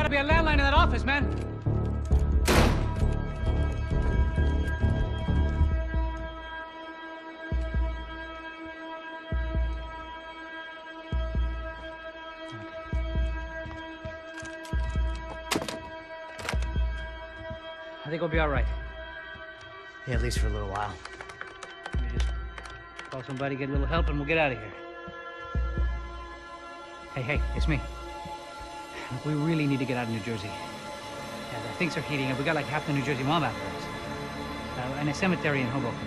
gotta be a landline in that office, man. I think we'll be all right. Yeah, at least for a little while. Let me just call somebody, get a little help, and we'll get out of here. Hey, it's me. Look, we really need to get out of New Jersey. Yeah, things are heating up. We got like half the New Jersey mob after us. And a cemetery in Hoboken.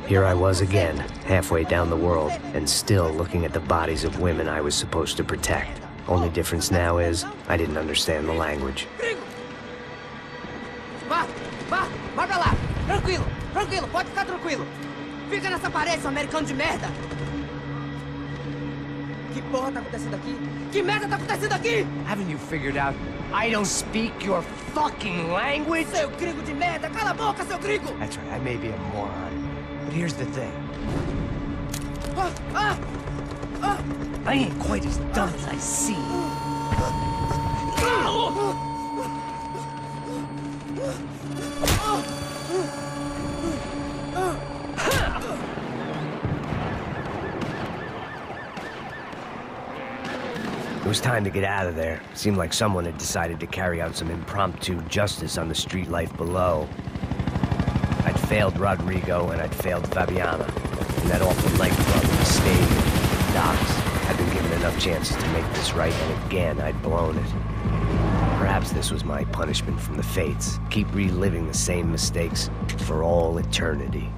Here I was again, halfway down the world, and still looking at the bodies of women I was supposed to protect. Only difference now is, I didn't understand the language. Vai pra lá! Tranquilo, pode ficar tranquilo! Fica nessa parede, seu americano de merda! Que porra tá acontecendo aqui? Que merda tá acontecendo aqui? Haven't you figured out I don't speak your fucking language? Seu gringo de merda! Cala a boca, seu gringo! That's right, I may be a moron, but here's the thing. I ain't quite as dumb as I seem. It was time to get out of there. Seemed like someone had decided to carry out some impromptu justice on the street life below. I'd failed Rodrigo and I'd failed Fabiana. And that awful nightclub, the stadium, the docks. I'd been given enough chances to make this right, and again I'd blown it. Perhaps this was my punishment from the fates. Keep reliving the same mistakes for all eternity.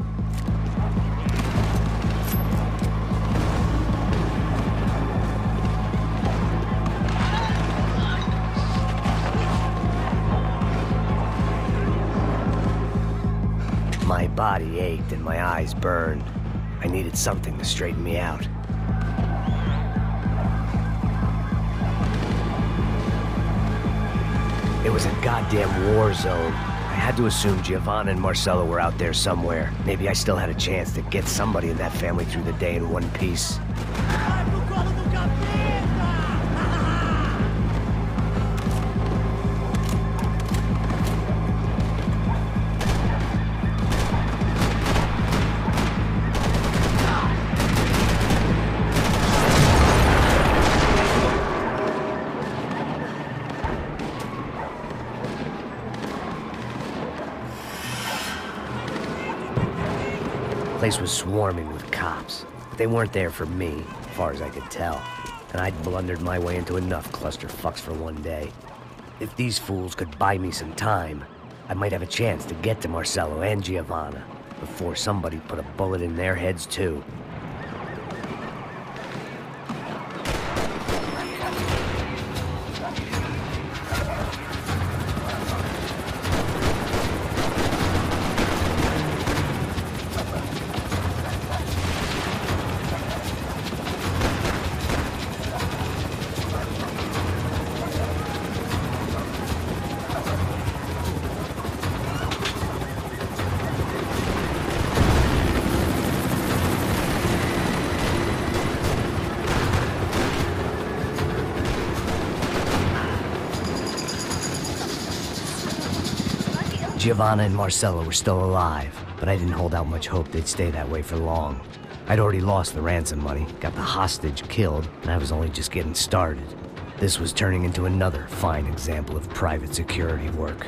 My body ached and my eyes burned. I needed something to straighten me out. It was a goddamn war zone. I had to assume Giovanna and Marcelo were out there somewhere. Maybe I still had a chance to get somebody in that family through the day in one piece. The place was swarming with cops. They weren't there for me, as far as I could tell. And I'd blundered my way into enough clusterfucks for one day. If these fools could buy me some time, I might have a chance to get to Marcelo and Giovanna before somebody put a bullet in their heads too. Giovanna and Marcelo were still alive, but I didn't hold out much hope they'd stay that way for long. I'd already lost the ransom money, got the hostage killed, and I was only just getting started. This was turning into another fine example of private security work.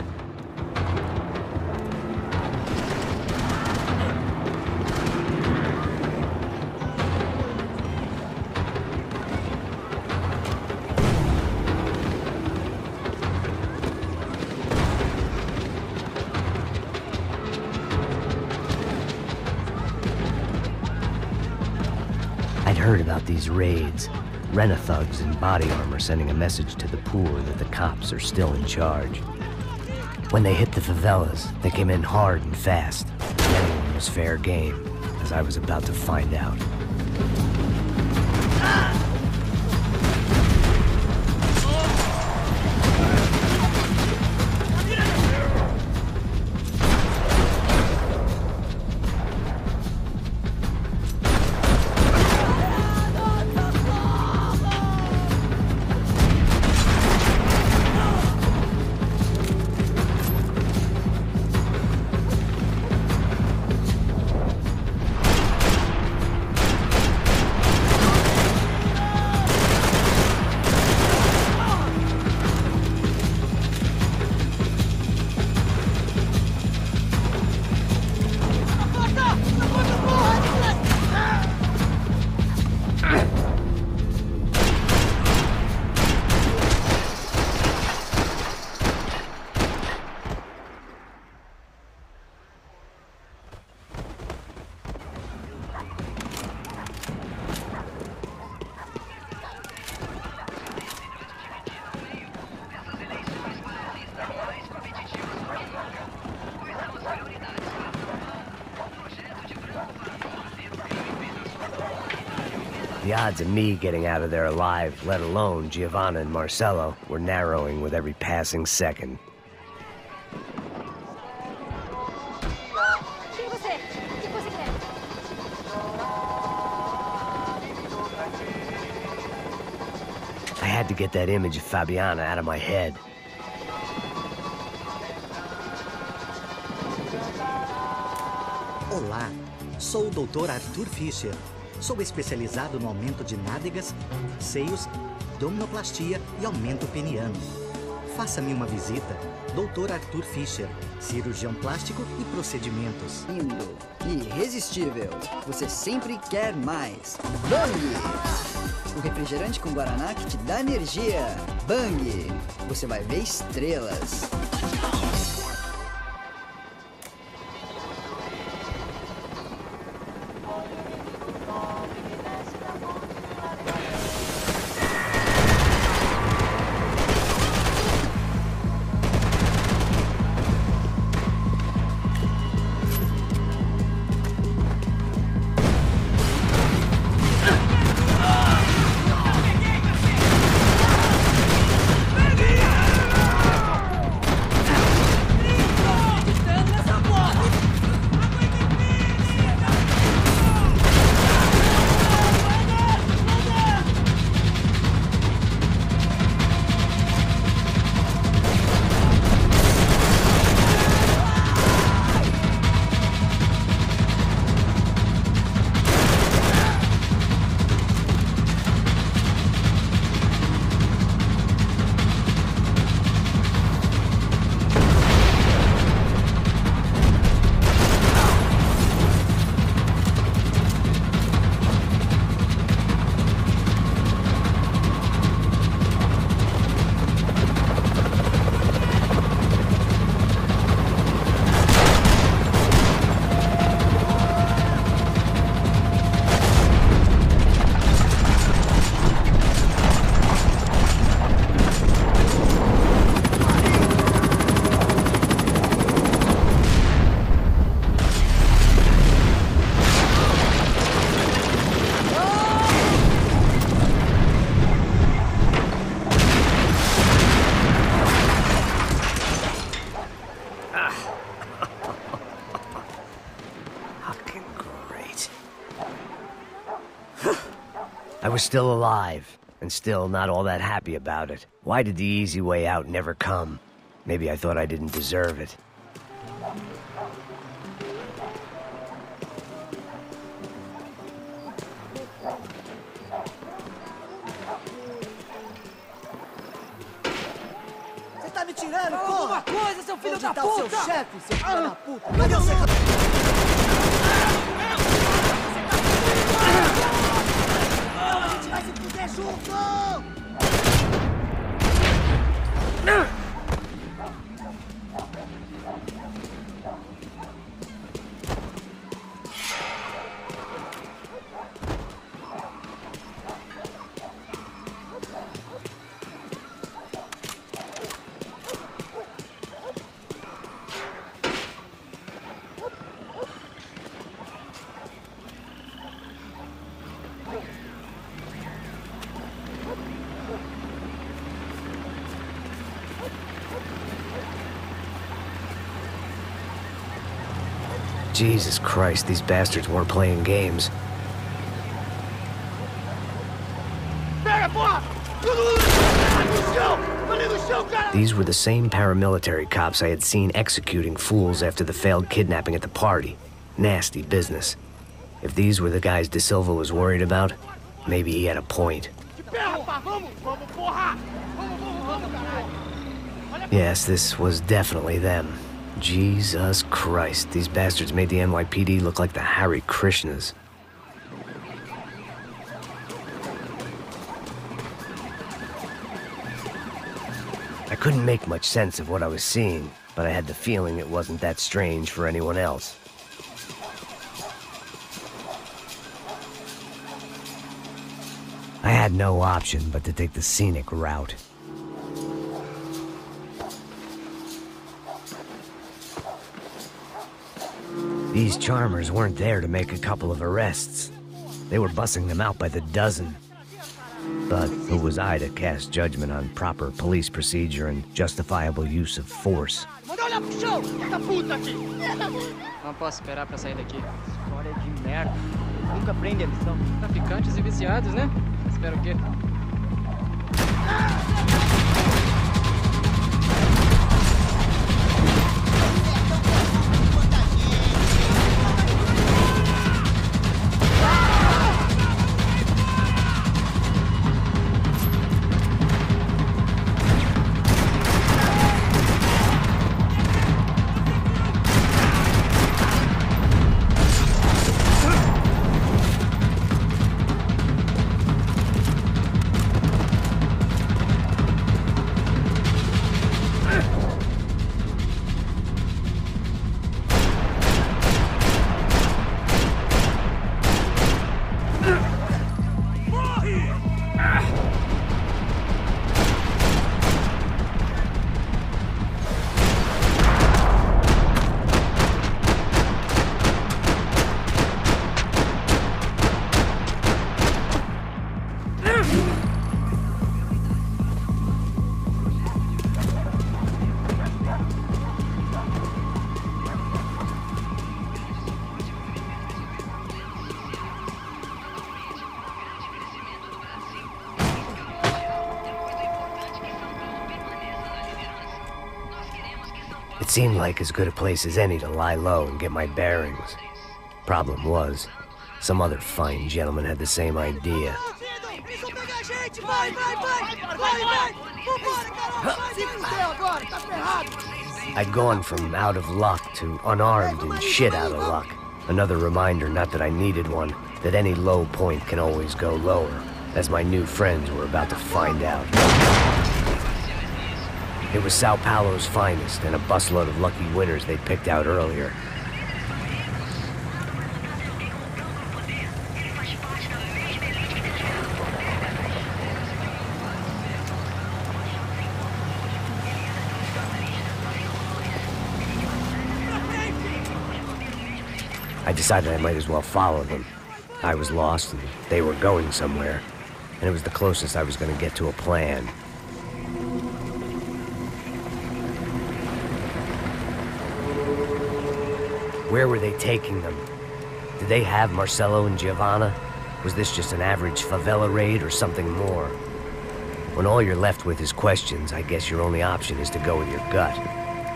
I'd heard about these raids. Rent-a-thugs in body armor sending a message to the poor that the cops are still in charge. When they hit the favelas, they came in hard and fast. Anyone was fair game, as I was about to find out. The odds of me getting out of there alive, let alone Giovanna and Marcello, were narrowing with every passing second. I had to get that image of Fabiana out of my head. Olá, sou o Dr. Arthur Fischer. Sou especializado no aumento de nádegas, seios, abdominoplastia e aumento peniano. Faça-me uma visita. Dr. Arthur Fischer, cirurgião plástico e procedimentos. Lindo, irresistível. Você sempre quer mais. Bang! O refrigerante com guaraná que te dá energia. Bang! Você vai ver estrelas. I was still alive, and still not all that happy about it. Why did the easy way out never come? Maybe I thought I didn't deserve it. Você tá me tirando, porra? Alguma coisa, seu filho da puta! Onde tá o seu chefe, seu filho da puta? Cadê o seu... A gente vai se fuder junto! Jesus Christ, these bastards weren't playing games. These were the same paramilitary cops I had seen executing fools after the failed kidnapping at the party. Nasty business. If these were the guys De Silva was worried about, maybe he had a point. Yes, this was definitely them. Jesus Christ, these bastards made the NYPD look like the Hare Krishnas. I couldn't make much sense of what I was seeing, but I had the feeling it wasn't that strange for anyone else. I had no option but to take the scenic route. These charmers weren't there to make a couple of arrests. They were bussing them out by the dozen. But who was I to cast judgment on proper police procedure and justifiable use of force? Não posso esperar pra sair daqui. História de merda. Nunca aprende a lição. Traficantes e viciados, né? Espero o quê? It seemed like as good a place as any to lie low and get my bearings. Problem was, some other fine gentleman had the same idea. I'd gone from out of luck to unarmed and shit out of luck. Another reminder, not that I needed one, that any low point can always go lower, as my new friends were about to find out. It was Sao Paulo's finest, and a busload of lucky winners they'd picked out earlier. I decided I might as well follow them. I was lost, and they were going somewhere, and it was the closest I was going to get to a plan. Where were they taking them? Did they have Marcelo and Giovanna? Was this just an average favela raid or something more? When all you're left with is questions, I guess your only option is to go with your gut.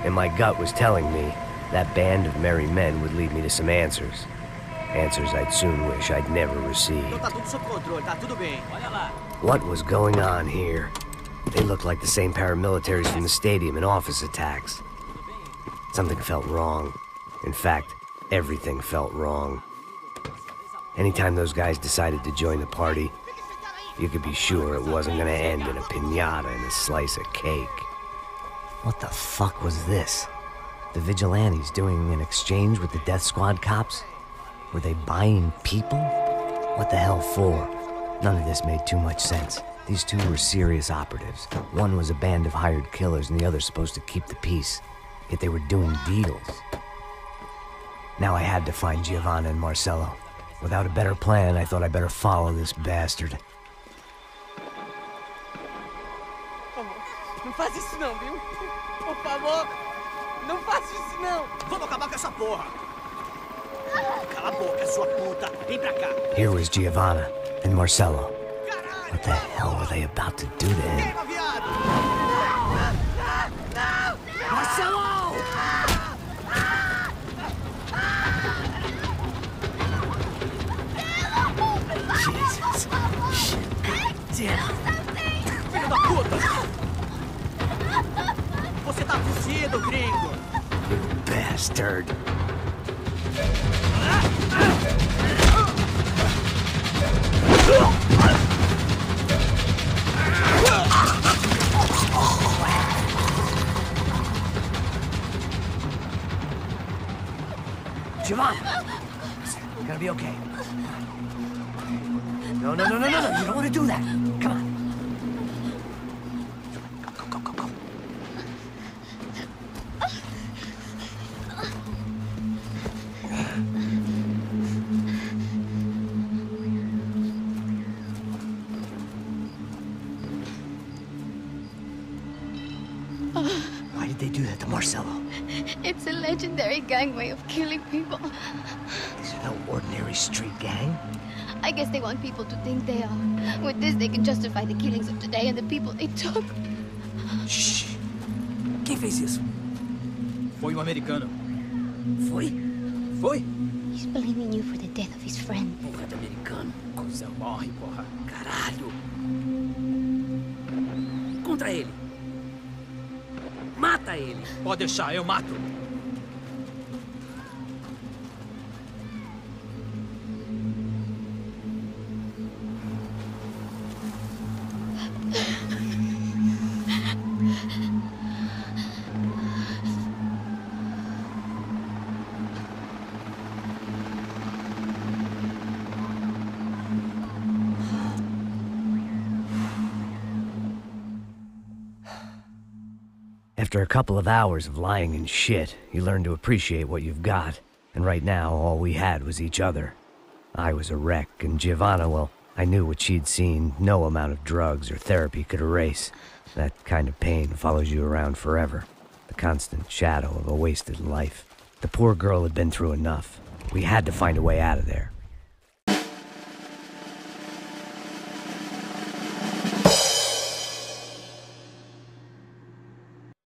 And my gut was telling me that band of merry men would lead me to some answers. Answers I'd soon wish I'd never received. What was going on here? They looked like the same paramilitaries from the stadium in office attacks. Something felt wrong. In fact, everything felt wrong. Anytime those guys decided to join the party, you could be sure it wasn't gonna end in a piñata and a slice of cake. What the fuck was this? The vigilantes doing an exchange with the death squad cops? Were they buying people? What the hell for? None of this made too much sense. These two were serious operatives. One was a band of hired killers and the other supposed to keep the peace. Yet they were doing deals. Now I had to find Giovanna and Marcelo. Without a better plan, I thought I better follow this bastard. Não faz isso não, viu? Por favor, não faz isso não. Vamos acabar com essa porra. Cala a boca, sua puta. Vem pra cá. Here was Giovanna and Marcelo. What the hell were they about to do to him? Marcelo! Jesus. Damn. Filho da puta! Você tá fugido, gringo! You bastard. Giovanna! You're gonna be okay. No, you don't want to do that. Come on. Go. to Marcelo? It's a legendary gang way of killing people. These are no ordinary street gang. I guess they want people to think they are. With this, they can justify the killings of today and the people they took. Shh. Quem fez isso? Foi um americano. Foi? Foi? He's blaming you for the death of his friend. Porra de americano. Coisa morre, porra. Caralho. Contra ele. Mata ele. Pode deixar, eu mato. After a couple of hours of lying in shit, you learn to appreciate what you've got. And right now, all we had was each other. I was a wreck, and Giovanna, well, I knew what she'd seen no amount of drugs or therapy could erase. That kind of pain follows you around forever. The constant shadow of a wasted life. The poor girl had been through enough. We had to find a way out of there.